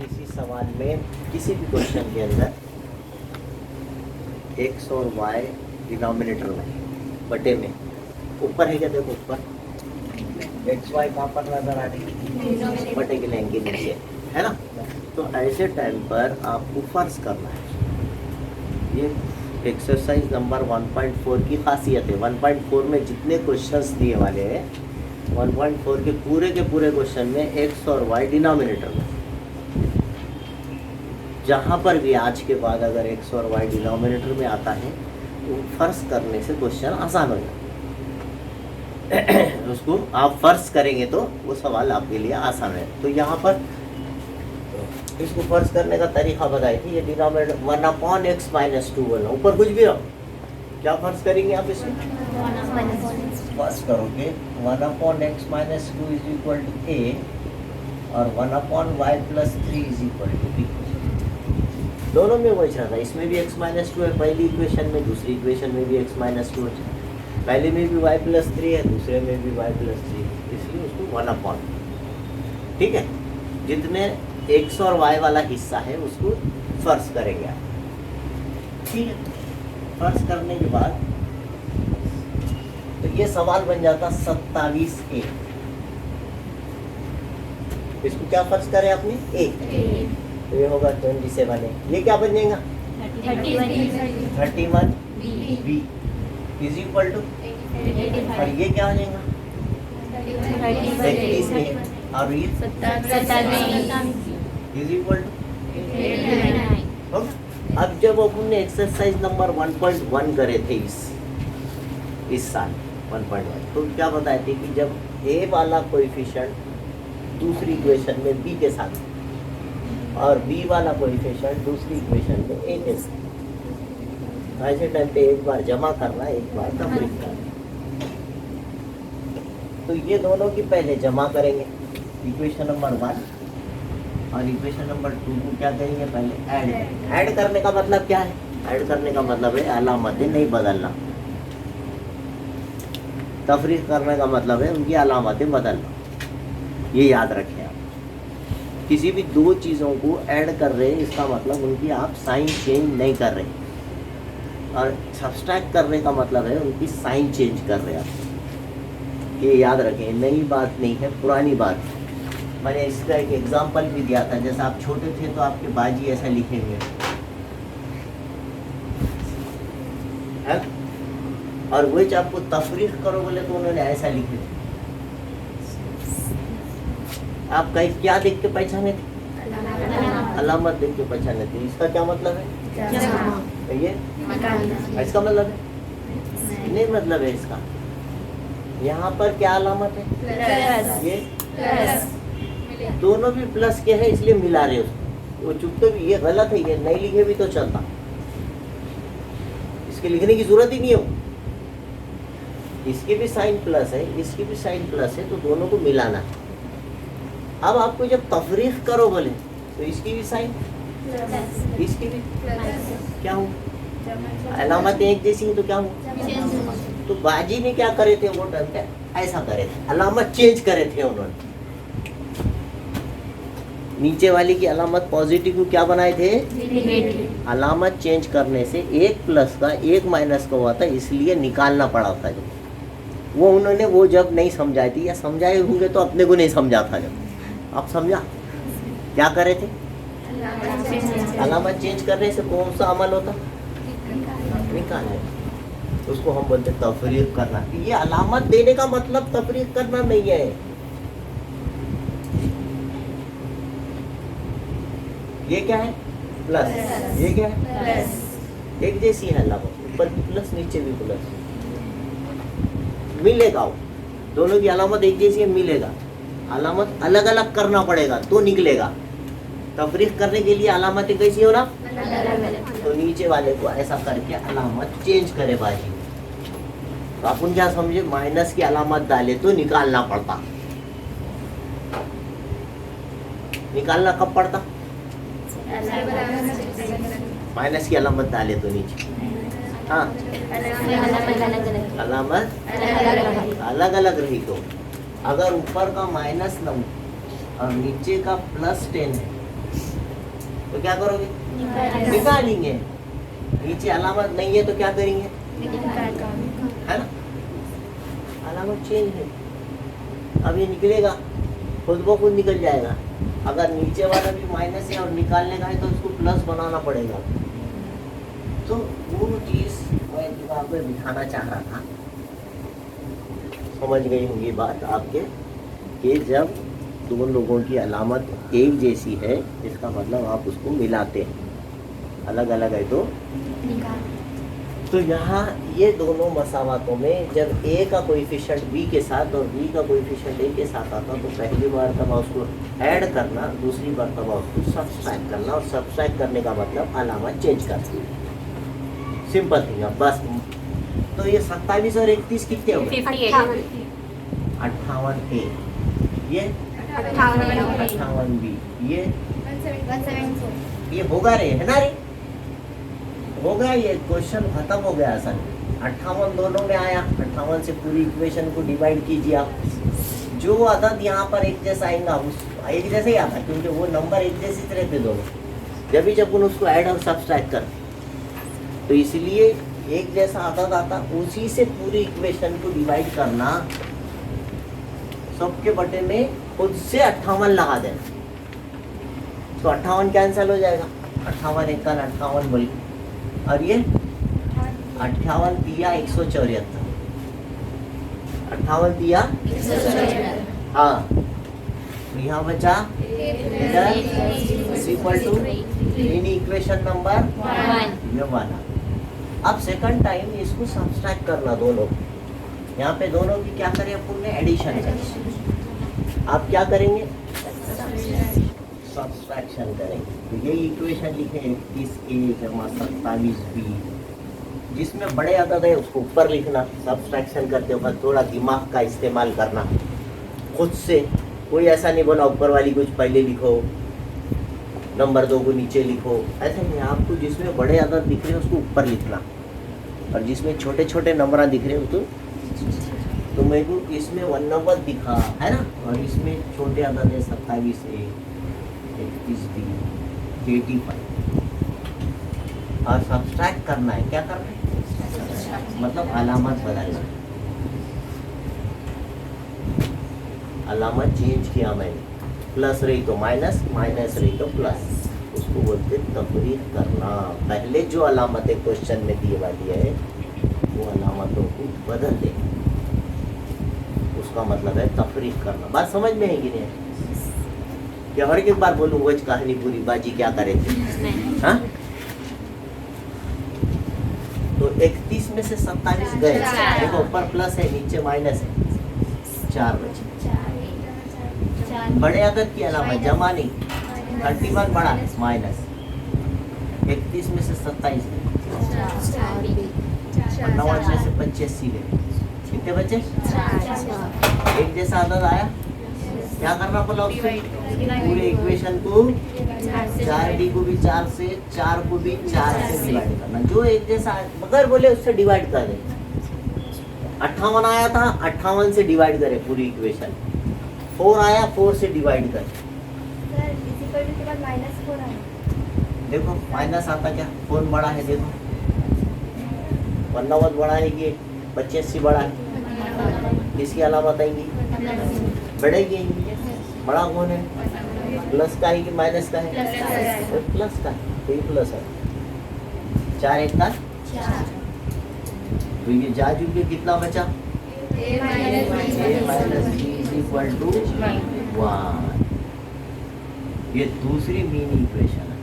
किसी सवाल में, किसी भी क्वेश्चन के अंदर एक्स और वाई डिनोमिनेटर में बटे में ऊपर है क्या, देखो ऊपर एक्स वाई कहाँ पर नजर आ रही, बटे के लेंगे नीचे, है ना। तो ऐसे टाइम पर आपको फर्ज करना है। ये एक्सरसाइज नंबर 1.4 की खासियत है। 1.4 में जितने क्वेश्चंस दिए वाले हैं 1.4 के पूरे क्वेश्चन में एक्स और वाई डिनोमिनेटर में, जहाँ पर भी आज के बाद अगर एक्स और वाई डिनोमिनेटर में आता है तो फर्ज करने से क्वेश्चन आसान हो जाता है। उसको आप फर्ज करेंगे तो वो सवाल आपके लिए आसान है। तो यहाँ पर इसको फर्ज करने का तरीका बताई थी। ये डिनोमिनेटर 1/x - 2 बोलना, ऊपर कुछ भी रहो, क्या फर्ज करेंगे आप इसमें, फर्ज करोगे 1/x - 2 = a और 1/y + 3 = b। दोनों में वही चल रहा है। इसमें भी x - 2 है पहली इक्वेशन में, दूसरी इक्वेशन में भी x - 2 है। पहले में भी y + 3 है, दूसरे में भी y + 3 है, इसलिए उसको 1/। ठीक है, जितने x और y वाला हिस्सा है उसको फर्ज करेंगे आप। ठीक है, फर्ज करने के बाद तो ये सवाल बन जाता 27a। इसको क्या फर्ज करें अपनी a, तो ये होगा 27a। ये क्या बन जाएगा 31b = और ये क्या हो जाएगा 31a और ये 27 अब जब अपने एक्सरसाइज नंबर 1.1 करे थे इस साल 1.1, तो क्या बताए थे कि जब a वाला कोएफिशिएंट दूसरी इक्वेशन में b के साथ और b वाला कोएफिशिएंट दूसरी इक्वेशन में a के साथ, ऐसे टाइम पे एक बार जमा करना, एक बार तफरीक करना। तो ये दोनों की पहले जमा करेंगे इक्वेशन नंबर 1 और इक्वेशन नंबर 2 को क्या करेंगे पहले ऐड करने का मतलब क्या है, ऐड करने का मतलब है अलामतें नहीं बदलना। तफरीक करने का मतलब है उनकी अलामतें बदलना। ये याद रखें आप, किसी भी दो चीज़ों को ऐड कर रहे हैं इसका मतलब उनकी आप साइन चेंज नहीं कर रहे, और सब्सट्रैक्ट करने का मतलब है उनकी साइन चेंज कर रहे हैं आप। ये याद रखें, नई बात नहीं है, पुरानी बात है। मैंने इसका एक एग्जांपल भी दिया था, जैसे आप छोटे थे तो आपके बाजी ऐसा लिखेंगे है? और वही आपको तफरीक करो बोले तो उन्होंने ऐसा लिखे थे। आप कहीं क्या देख के पहचाने थे, अलामत देख के पहचाने थे। इसका क्या मतलब है, ये इसका मतलब है नहीं, मतलब है इसका यहाँ पर क्या अलामत है, ये दोनों भी प्लस के है इसलिए मिला रहे उसको। वो चुपते भी ये गलत है, ये नहीं लिखे भी तो चलता, इसके लिखने की जरूरत ही नहीं हो। इसकी भी साइन प्लस है, इसकी भी साइन प्लस है, तो दोनों को मिलाना है। अब आपको जब तफरीक करो बोले तो इसकी भी साइन, इसकी भी क्या हो, अलामतें एक जैसी है तो क्या हो। तो बाजी ने क्या करे थे, वो टाइम पे ऐसा करे थे, अलामत चेंज करे थे उन्होंने। नीचे वाली की अलामत पॉजिटिव को क्या बनाए थे, अलामत चेंज करने से एक प्लस का एक माइनस का हुआ था, इसलिए निकालना पड़ा था। जब वो उन्होंने वो जब नहीं समझाई थी, या समझाए होंगे तो अपने को नहीं समझा था। जब आप समझा क्या करे थे, अलामत चेंज करने से कौन सा अमल होता, निकालने, उसको हम बोलते तफरीक करना। ये अलामत देने का मतलब तफरीक करना नहीं है। ये क्या है, प्लस, ये क्या है प्लस, एक जैसी है अलामत, ऊपर भी प्लस नीचे भी प्लस, मिलेगा वो दोनों की अलामत एक जैसी है, मिलेगा। अलामत अलग अलग करना पड़ेगा तो निकलेगा। तफरीक करने के लिए अलामतें कैसी हो ना, तो नीचे वाले को ऐसा करके अलामत चेंज करे बाजी। तो अपन क्या समझे, माइनस की अलामत डाले तो निकालना पड़ता। निकालना कब पड़ता, माइनस की अलामत डाले तो नीचे, हाँ अलामत अलग अलग रही तो। अगर ऊपर का -9 और नीचे का +10 है तो क्या करोगे? निकालेंगे। नीचे अलामत नहीं है तो क्या करेंगे? है ना, अलामत चेंज है। अब ये निकलेगा, खुद ब खुद निकल जाएगा। अगर नीचे वाला भी माइनस है और निकालने का है तो उसको प्लस बनाना पड़ेगा। तो वो चीज मैं दिमाग में बिठाना चाह रहा था। समझ गई होंगी बात आपके कि जब दो लोगों की अलामत एक जैसी है इसका मतलब आप उसको मिलाते हैं, अलग अलग है तो यहाँ ये दोनों मसावातों में जब ए का कोएफिशिएंट बी के साथ और बी का कोएफिशिएंट ए के साथ आता तो पहली मर्तबा उसको ऐड करना, दूसरी मर्तबा उसको सब्सट्रैक्ट करना, और सब्सट्रैक्ट करने का मतलब अलामत चेंज करना। सिंपल थिंग है बस। तो ये 27 और 31 कितने हो गए? 58 ए, ये 58 बी, ये होगा रे, है ना रे, हो गया। ये क्वेश्चन खत्म हो गया असल। 58 दोनों में आया, 58 से पूरी इक्वेशन को डिवाइड कीजिए आप। जो अदद यहाँ पर एक जैसा आएगा उस एक जैसे ही आता, क्योंकि वो नंबर एक जैसे रहते दोनों जब भी जब उसको ऐड और सब्सट्रैक्ट करते, तो इसलिए एक जैसा अदद आता, उसी से पूरी इक्वेशन को डिवाइड करना। सबके बटे में खुद से 58 लगा देना, तो 58 कैंसिल हो जाएगा। 58 एक 58 बोल, और ये 58 दिया 174, 58 दिया हाँ, यहाँ बचा इक्वल टू इक्वेशन नंबर 1। अब सेकंड टाइम इसको सब्सट्रैक्ट करना दोनों, यहाँ पे दोनों की क्या करें अपन ने? एडिशन करें। आप क्या करेंगे? सब्सट्रैक्शन करेंगे। तो ये इक्वेशन लिखे 31A जमा 27B, जिसमें बड़े अदद है उसको ऊपर लिखना। सब्सट्रैक्शन करते वक्त थोड़ा दिमाग का इस्तेमाल करना खुद से। कोई ऐसा नहीं बोला ऊपर वाली कुछ पहले लिखो, नंबर 2 को नीचे लिखो, ऐसा नहीं। आपको जिसमें बड़े अदद दिख रहे हैं उसको ऊपर लिखना, और जिसमें छोटे छोटे नंबर दिख रहे हो तो मेरे को इसमें 1 नंबर दिखा है ना, और इसमें छोटे अदद है 27A, 31B, 85, और सब्सट्रैक्ट करना है। क्या करना है? मतलब अलामत बदलना, अलामत चेंज किया मैंने। प्लस रही तो माइनस, माइनस रही तो प्लस, उसको बोलते तफरीक करना। पहले जो अलामतें क्वेश्चन में दी वाली है वो अलामतों को बदल दे, उसका मतलब है तफरीक करना। बात समझ में है कि नहीं? क्या हर एक बार बोलूँ वो कहानी पूरी बाजी क्या करे थे? हाँ, तो 31 में से 27 गए, देखो ऊपर प्लस है नीचे माइनस है, 4 बचे। बड़े अदद की अलामत जमा नहीं, 31 बड़ा माइनस, 31 में से 27 गए, 59 में से 85 गए, कितने बचे? एक जैसा अदद आया। क्या करना पड़ा उसको? पूरे इक्वेशन को 4D को भी 4 से, 4 को भी 4 से डिवाइड करना। जो एक जैसा मगर बोले उससे डिवाइड कर दे। 58 आया था, 58 से डिवाइड करे पूरी इक्वेशन। 4 आया, 4 से डिवाइड कर। देखो माइनस आता क्या? 4 बड़ा है, देखो 59 बड़ा है कि 85 बड़ा है, इसकी अलामत आएंगी बढ़ेगी। बड़ा कौन है? प्लस का है कि माइनस का है? प्लस का है, तो ये प्लस है। 4 एक का 4, तो ये जा जुड़ के कितना बचा? A minus B is equal to 1। ये दूसरी मीन इक्वेशन है।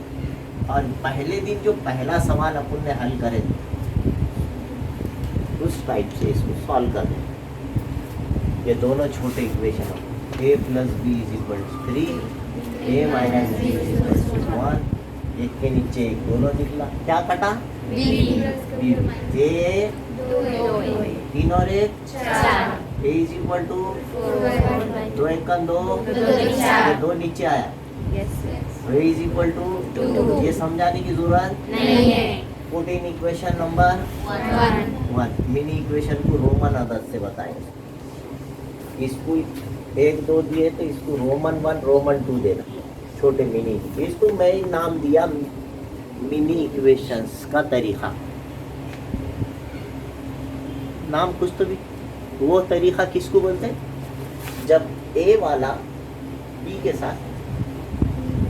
और पहले दिन जो पहला सवाल अपन ने हल करे उस टाइप से इसको सॉल्व कर दें। ये दोनों छोटे इक्वेशन है, A plus B is equal to 3, A minus B is equal to 1। एक के नीचे एक, दोनों निकला, क्या कटा? B। A 3 और 1 4, A इज इक्वल टू 2 1 का 2, 2 नीचे आया, A इज इक्वल टू 2। ये समझाने की जरूरत नहीं है। 14 इक्वेशन नंबर 1। मिनी इक्वेशन को रोमन अदद से बताएंगे। इसको 1 2 दिए तो इसको रोमन 1 रोमन 2 देना। छोटे मिनी, इसको मैं नाम दिया मिनी इक्वेशंस का तरीका। नाम कुछ तो भी, वो तरीका किसको बोलते हैं? जब ए वाला बी के साथ,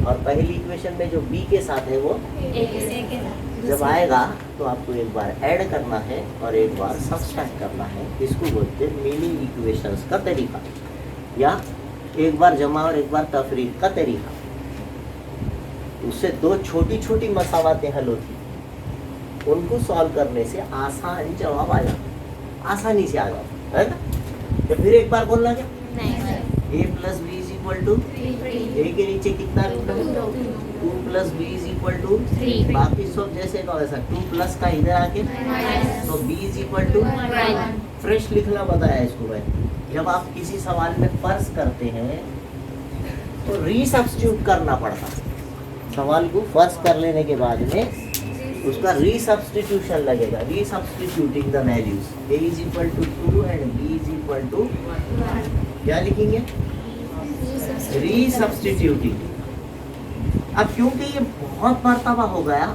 और पहली इक्वेशन में जो बी के साथ है वो जब आएगा तो आपको एक बार ऐड करना है और एक बार सब्सट्रैक्ट करना है। इसको बोलते हैं मिनी इक्वेशंस का तरीका, या एक बार जमा और एक बार तफरीक का तरीका। उससे दो छोटी छोटी मसावतें हल होती, उनको सॉल्व करने से आसान जवाब आ जाता, आसानी से आ जाता है ना। तो फिर एक बार बोलना क्या? a plus B is equal to, a के नीचे कितना लिखना है? 2 plus B is equal to 3। बाकी सब जैसे का वैसा 2 प्लस का इधर आके तो B is equal to fresh लिखना बताया इसको मैंने। जब आप किसी सवाल में फर्ज करते हैं तो रीसब्स्टिट्यूट करना पड़ता है। सवाल को फर्ज कर लेने के बाद में उसका रीसब्स्टिट्यूशन लगेगा, resubstituting the values. a is equal to 2 and b is equal to क्या लिखेंगे? रीसब्स्टिट्यूटिंग। अब क्योंकि ये बहुत मर्तबा हो गया,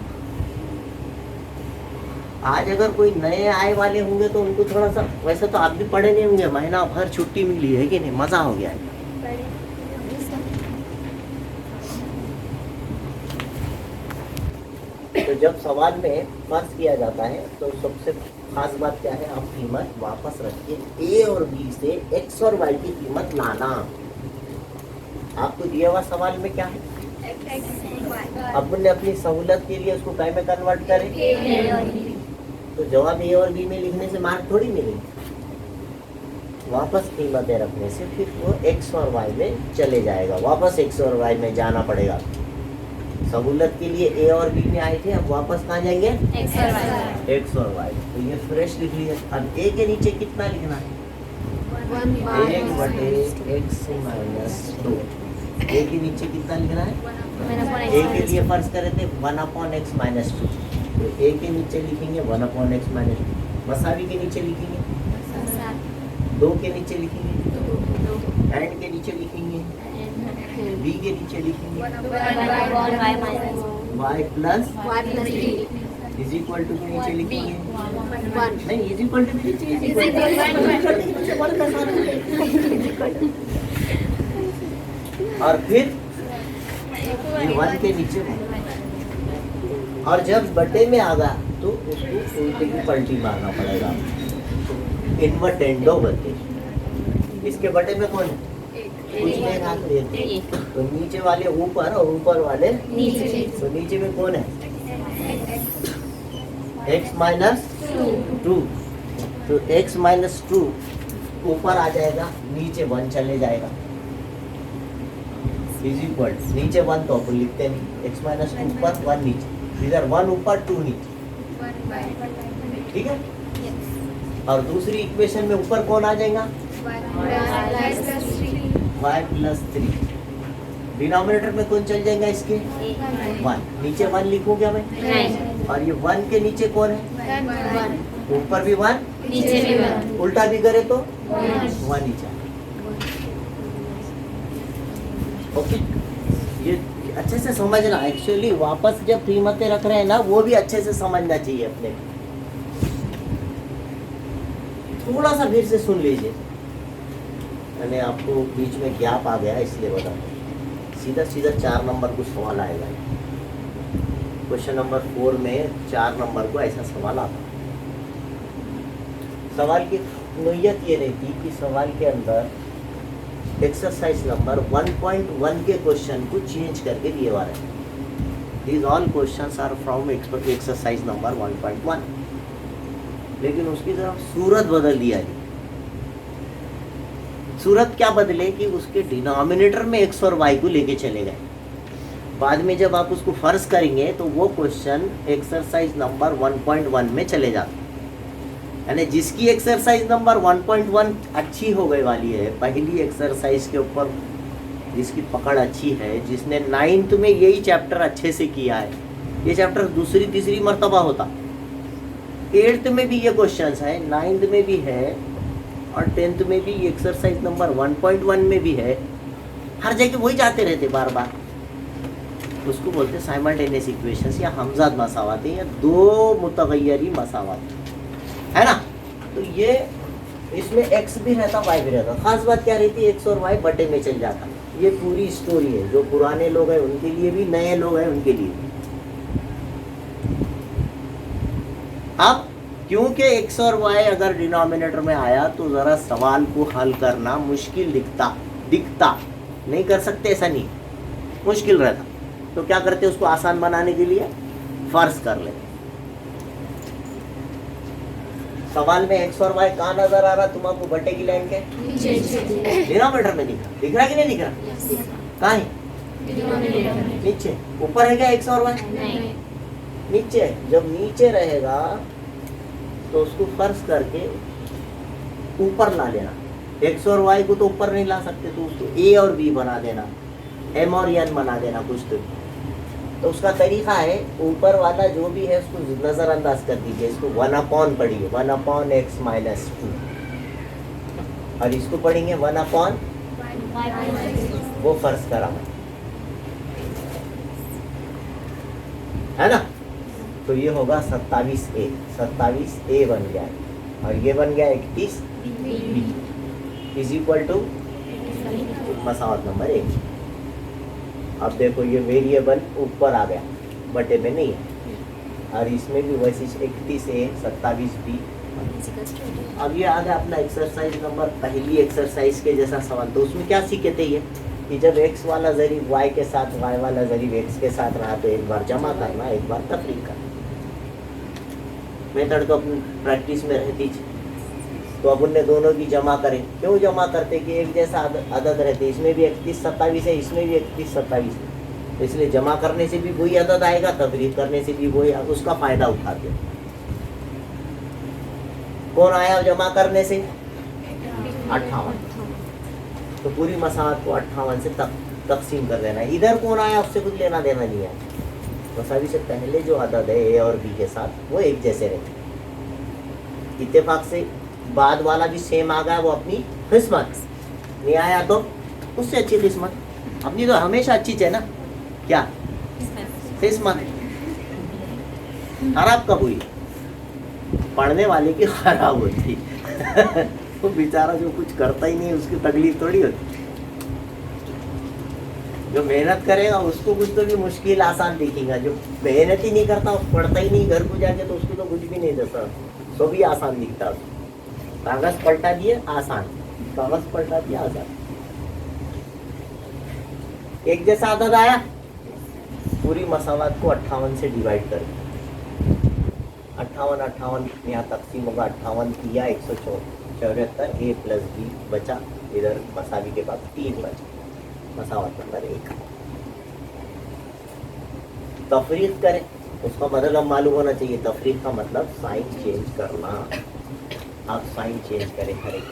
आज अगर कोई नए आए वाले होंगे तो उनको थोड़ा सा, वैसे तो आप भी पढ़े नहीं होंगे, महीना भर छुट्टी मिली है कि नहीं, मजा हो गया है। तो जब सवाल में फर्ज किया जाता है तो सबसे खास बात क्या है? आप कीमत वापस रखिए। ए और बी से एक्स और वाई की कीमत लाना। आपको दिया हुआ सवाल में क्या है? अपन ने अपनी सहूलत के लिए उसको काय में कन्वर्ट करें, तो जवाब ए और बी में लिखने से मार्क थोड़ी मिलेंगे। वापस कीमतें रखने से फिर वो एक्स और वाई में चले जाएगा, वापस एक्स और वाई में जाना पड़ेगा। सहूलत के लिए ए और बी में आए थे, अब वापस कहाँ जाएंगे? एक्स और वाई। तो ये फ्रेश लिख लिया। अब ए के नीचे कितना लिखना है? 1 बटे एक्स माइनस 2। ए के नीचे कितना लिखना है? ए के लिए फर्ज करे थे 1/x माइनस 2, तो ए के नीचे लिखेंगे 1/x माइनस 2। मसावी के नीचे लिखेंगे 2, के नीचे लिखेंगे एंड के नीचे लिखेंगे, बी के नीचे लिखेंगे y plus is equal to के नीचे लिखेंगे नहीं, इज इक्वल टू के नीचे और फिर 1 के नीचे। और जब बटे में आ गया तो उसको उल्टे की पलटी मारना पड़ेगा, इन्वर्टेंडो बटे। इसके बटे में कौन है? कुछ में हाथ देते, तो नीचे वाले ऊपर और ऊपर वाले नीचे। तो नीचे में कौन है? x minus 2। तो x माइनस 2 ऊपर आ जाएगा, नीचे 1 चले जाएगा। इज इक्वल नीचे 1 तो अपन लिखते नहीं, x माइनस 2 ऊपर 1 नीचे, इधर 1 ऊपर 2 नीचे, ठीक है। और दूसरी इक्वेशन में ऊपर कौन आ जाएगा? y plus 3। डिनोमिनेटर में कौन चल जाएगा इसके? 1। नीचे 1 लिखूं क्या मैं? नहीं। और ये 1 के नीचे कौन है? 1। ऊपर भी 1, नीचे भी 1। उल्टा भी करे तो 1 नीचे। ओके, ये अच्छे से समझना। एक्चुअली वापस जब कीमतें रख रहे हैं ना, वो भी अच्छे से समझना चाहिए अपने। थोड़ा सा फिर से सुन लीजिए, मैंने आपको बीच में गैप आ गया इसलिए बता दूं। सीधा सीधा 4 नंबर को सवाल आएगा। क्वेश्चन नंबर 4 में 4 नंबर को ऐसा सवाल आता। सवाल की नोयत ये रहती कि सवाल के अंदर एक्सरसाइज नंबर 1.1 के क्वेश्चन को चेंज करके दिए हुआ है। These all questions are from exercise number 1.1, लेकिन उसकी तरफ सूरत बदल दिया है। सूरत क्या बदले कि उसके डिनोमिनेटर में एक्स और वाई को लेके चले गए। बाद में जब आप उसको फर्ज करेंगे तो वो क्वेश्चन एक्सरसाइज नंबर 1.1 में चले जाते। यानी जिसकी एक्सरसाइज नंबर 1.1 अच्छी हो गई वाली है, पहली एक्सरसाइज के ऊपर जिसकी पकड़ अच्छी है, जिसने 9th में यही चैप्टर अच्छे से किया है, ये चैप्टर दूसरी तीसरी मर्तबा होता। 8th में भी ये क्वेश्चंस है, 9th में भी है और 10th में भी एक्सरसाइज नंबर 1.1 में भी है। हर जगह वही जाते रहते बार बार। उसको बोलते हैं साइमल्टेनियस इक्वेशंस या हमजाद मसावात या दो मुतगय्यरी मसावात, है ना। तो ये इसमें x भी रहता y भी रहता। खास बात क्या रहती है, x और y बटे में चल जाता। ये पूरी स्टोरी है, जो पुराने लोग हैं उनके लिए भी, नए लोग हैं उनके लिए भी। अब क्योंकि x और y अगर डिनोमिनेटर में आया तो ज़रा सवाल को हल करना मुश्किल दिखता नहीं कर सकते, ऐसा नहीं, मुश्किल रहता। तो क्या करते, उसको आसान बनाने के लिए फर्ज कर लेते। सवाल में x और y कहाँ नजर आ रहा तुमको, बटे की लाइन के डिनोमिनेटर में दिख रहा कि नहीं दिख रहा? कहाँ है? नीचे। ऊपर है क्या x और y? नीचे। जब नीचे रहेगा तो उसको फर्ज करके ऊपर ला लेना। x और y को तो ऊपर नहीं ला सकते, तो उसको a और b बना देना, m और n बना देना कुछ। तो उसका तरीका है, ऊपर वाला जो भी है उसको नजरअंदाज कर दीजिए। इसको 1/, पढ़िए 1/x - 2, और इसको पढ़ेंगे 1/, वो फर्ज करा है ना। तो ये होगा 27a, 27a बन गया है, और ये बन गया 31b इज इक्वल टू मसावत नंबर 1। अब देखो ये वेरिएबल ऊपर आ गया, बटे में नहीं है, और इसमें भी वैसे 31a 27b। अब ये आ गया अपना एक्सरसाइज नंबर, पहली एक्सरसाइज के जैसा सवाल। तो उसमें क्या सीखे थे ये कि जब x वाला ज़रीब y के साथ, y वाला ज़रीब x के साथ रहा तो एक बार जमा करना, एक बार तफरीक करना। मेथड तो अपनी प्रैक्टिस में रहती थी। तो अब उनने दोनों की जमा करें। क्यों जमा करते कि एक जैसा अदद रहते, इसमें भी 31 27 है, इसमें भी 31 27 है, तो इसलिए जमा करने से भी वही अदद आएगा, तफरीक करने से भी वही, उसका फायदा उठाते। कौन आया जमा करने से? 58। तो पूरी मसावत को 58 से तकसीम कर देना है। इधर कौन आया उससे कुछ लेना देना नहीं है। मसावी से पहले जो अदद है a और b के साथ वो एक जैसे रहते। इत्तेफाक से बाद वाला भी सेम आ गया, वो अपनी किस्मत। नहीं आया तो उससे अच्छी किस्मत। अपनी तो हमेशा अच्छी है ना, क्या किस्मत। खराब कब हुई? पढ़ने वाले की खराब होती। वो बेचारा जो कुछ करता ही नहीं उसकी तकलीफ थोड़ी होती। जो मेहनत करेगा उसको कुछ तो भी मुश्किल आसान दिखेगा। जो मेहनत ही नहीं करता, पढ़ता ही नहीं घर को जाके, तो उसको तो कुछ भी नहीं देता, तो भी आसान दिखता। कागज पलटा दिए आसान, कागज पलटा दिया आसान। एक जैसा आदत आया, पूरी मसावत को 58 से डिवाइड कर, 58 यहाँ तकसीम होगा। 58 किया 174, a प्लस b बचा, इधर मसावी के बाद 3 बचा, मसावत नंबर 1। तफरीक करें, उसका मतलब मालूम होना चाहिए। तफरीक का मतलब साइन चेंज करना। आप साइन चेंज करें, हर एक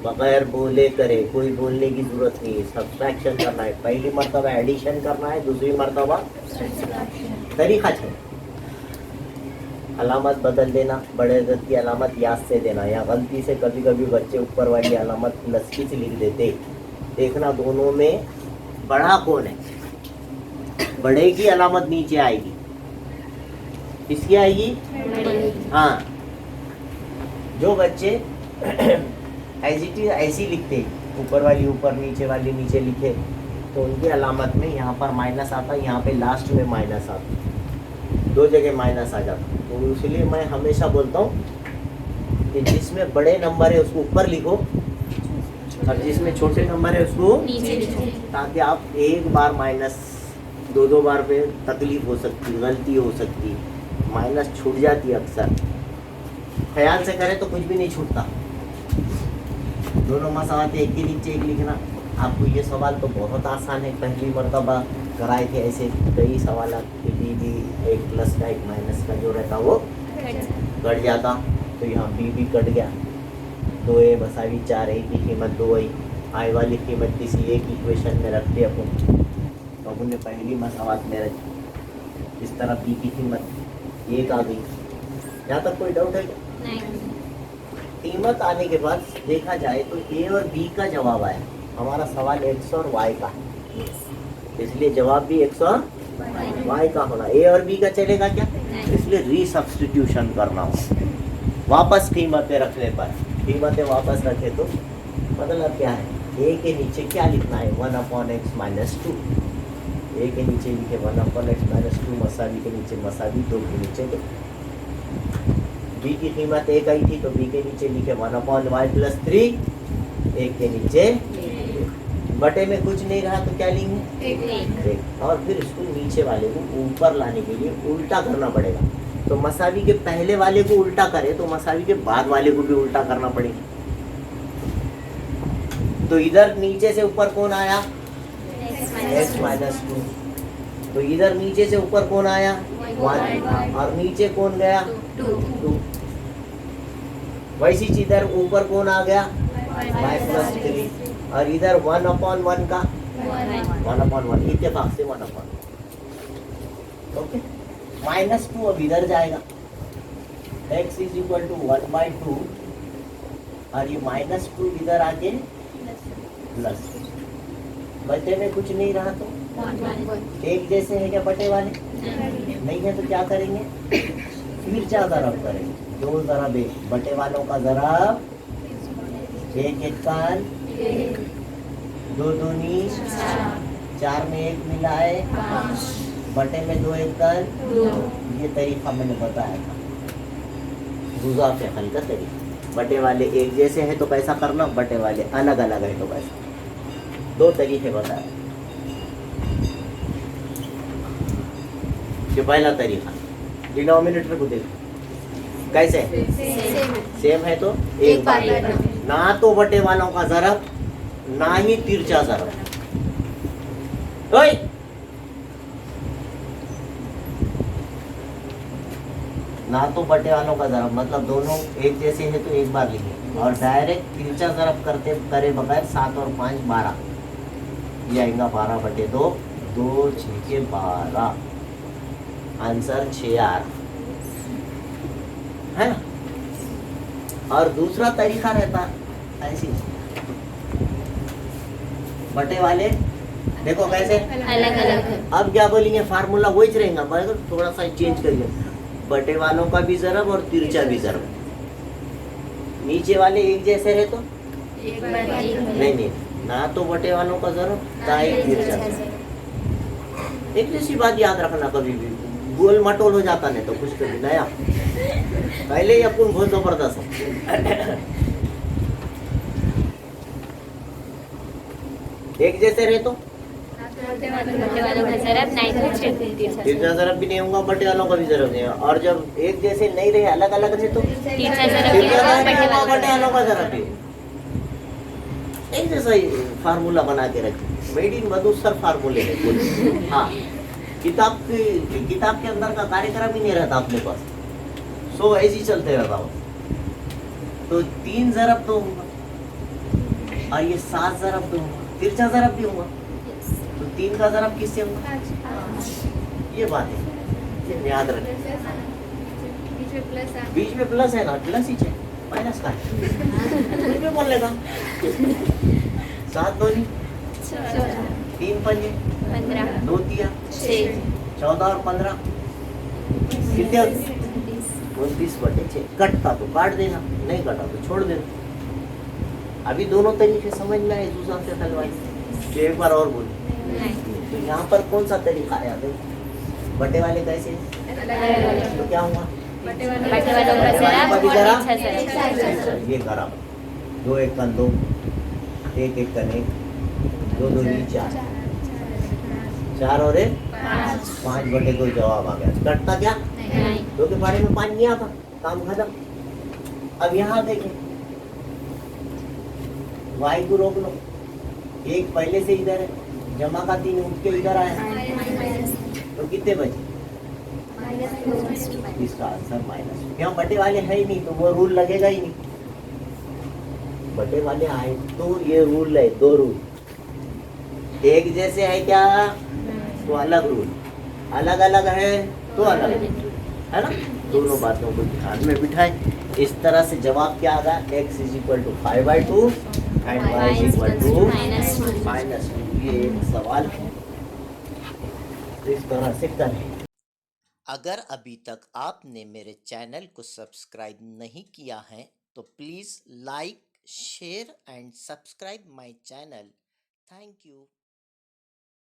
बगैर बोले करें, कोई बोलने की जरूरत नहीं है। सब्ट्रैक्शन करना है, पहली मरतबा एडिशन करना है, दूसरी मरतबा तरीका है। अलामत बदल देना, बड़े अदद की अलामत याद से देना, या गलती से कभी कभी बच्चे ऊपर वाली अलामत लस्की से लिख देते। देखना दोनों में बड़ा कौन है। बड़े की अलामत नीचे आएगी, किसकी आएगी? हाँ, जो बच्चे ऐसी लिखते, ऊपर वाली ऊपर, नीचे वाली नीचे लिखे, तो उनकी अलामत में यहाँ पर माइनस आता, यहाँ पे लास्ट में माइनस आता, 2 जगह माइनस आ जाता। तो इसलिए मैं हमेशा बोलता हूँ कि जिसमें बड़े नंबर है उसको ऊपर लिखो, और जिसमें छोटे नंबर है उसको नीचे लिखो, ताकि आप एक बार माइनस 2 बार पे तकलीफ हो सकती, गलती हो सकती, माइनस छूट जाती है अक्सर। ख्याल से करें तो कुछ भी नहीं छूटता। दोनों मसावत एक के नीचे एक लिखना। आपको ये सवाल तो बहुत आसान है, पहली मरतबा कराए थे ऐसे कई सवाल कि बी एक प्लस का एक माइनस का जो रहता वो कट जाता। तो यहाँ बी कट गया, 2a मसावी 4, a की कीमत 2 आई, आई वाली कीमत किसी एक इक्वेशन में रखते अपन। तो अपन ने पहली मसावत में रखी, इस तरह b की कीमत 1 आ गई। यहाँ तक कोई डाउट है क्या? नहीं। कीमत आने के बाद देखा जाए तो a और b का जवाब आया। हमारा सवाल x और y का है। इसलिए जवाब भी x और y का होना। a और b का चलेगा क्या? इसलिए रीसब्स्टिट्यूशन करना होगा। वापस कीमतें रखने पर, कीमतें वापस रखे तो मतलब क्या है, a के नीचे क्या लिखना है, 1/x - 2। a के नीचे लिखे 1/x - 2, मसावी के नीचे मसावी, 2 के नीचे 2। b की कीमत 1 आई थी तो b के नीचे लिखे 1/y + 3, 1 के नीचे बटे में कुछ नहीं रहा तो क्या लेंगे, 1। और फिर इसको नीचे वाले को ऊपर लाने के लिए उल्टा करना पड़ेगा। तो मसावी के पहले वाले को उल्टा करे तो मसावी के बाद वाले को भी उल्टा करना पड़ेगा। तो इधर नीचे से ऊपर कौन आया, x - 2। तो इधर नीचे से ऊपर कौन आया, 1, और नीचे कौन गया, 2। वैसी चीज इधर ऊपर कौन आ गया, y + 3, और इधर 1/1 का 1/1, इत्तेफाक से 1/1। ओके, -2 अब इधर जाएगा, x = 1/2, और ये -2 इधर आके प्लस, बटे में कुछ नहीं रहा तो एक जैसे है क्या बटे वाले, नहीं है तो क्या करेंगे, फिर क्या ज़रब करेंगे, 2 ज़रब 1, बटे वालों का ज़रब 1 1 कान 2 दूनी 4 में 1 मिला है, बटे में 2 1 कान 2। ये तरीका मैंने बताया था, गुज़ाफ हल का तरीका। बटे वाले एक जैसे है तो कैसा करना, बटे वाले अलग अलग है तो कैसा, 2 तरीके बताए। ये पहला तरीका, डिनोमिनेटर को देखो कैसे, सेम है तो एक बार लेना, ना तो बटे वालों का ज़रब ना ही तिरछा ज़रब। ना तो बटे वालों का ज़रब मतलब दोनों एक जैसे है तो एक बार लिखे, और डायरेक्ट तिरछा ज़रब करते करे बगैर 7 और 5 12, ये आएगा 12/2, 2 6 के 12, आंसर 6 आ रहा है ना। और दूसरा तरीका रहता ऐसी, बटे वाले देखो कैसे अलग अलग। अब क्या बोलेंगे, फार्मूला वही रहेगा मगर थोड़ा सा चेंज करिए, बटे वालों का भी ज़रब और तिरछा भी ज़रब। नीचे वाले एक जैसे रहे तो नहीं, ना तो बटे वालों का ज़रब ना ही तिरछा। एक जैसी बात याद रखना, कभी भी गोल मटोल हो जाता नहीं तो कुछ कभी नया, पहले ही अपन बहुत जबरदस्त है। एक जैसे रहे तो तिरछा ज़रब भी नहीं होगा, बटे वालों का भी ज़रब नहीं होगा, और जब एक जैसे नहीं रहे अलग अलग थे तो तिरछा ज़रब बटे वालों का ज़रब भी। एक जैसा ही फार्मूला बना के रखे, मेड इन मधु सर फार्मूले है। हाँ, किताब के अंदर का कार्यक्रम ही नहीं रहता अपने पास, सो ऐसे ही चलते रहता हो। तो 3 ज़रब तो होगा और ये 7 ज़रब तो होगा, तिरछा ज़रब भी होगा, तो 3 का ज़रब किससे होगा, ये बात है, याद रखें। बीच में प्लस है ना, प्लस ही है, माइनस का बीच में बोल लेगा। 7 2 3 5 15 2 3 6 14 और 15 कितने, 29/6। कटता तो काट देना, नहीं कटा तो छोड़ देना। अभी दोनों तरीके समझ में आए दूसरा से हलवाई। एक बार और बोल, तो यहाँ पर कौन सा तरीका आया, देखो बटे वाले कैसे, तो क्या हुआ, बटे वालों का ज़रब और तिरछा ज़रब। ये करा 2 1 कन 2, 1 1 कन 1, 2 2 4, 4 और 1 5/2 जवाब आ गया। कटता क्या, क्योंकि बारे में 5 नहीं आता, काम खत्म। अब यहाँ देखें, y को रोक लो, 1 पहले से इधर है, जमा का 3 उठ के इधर आया, तो कितने बचे, इसका आंसर -2। क्यों, बटे वाले है ही नहीं तो वो रूल लगेगा ही नहीं। बटे वाले आए तो ये रूल है, 2 रूल एक जैसे है क्या तो अलग रूल, अलग अलग है तो अलग है ना। दोनों बातों को ध्यान में बिठाए। इस तरह से जवाब क्या आ गया, x = 5/2 एंड y = -2। ये एक सवाल है। तो इस तरह से करें। अगर अभी तक आपने मेरे चैनल को सब्सक्राइब नहीं किया है तो please like, share and subscribe my channel. Thank you.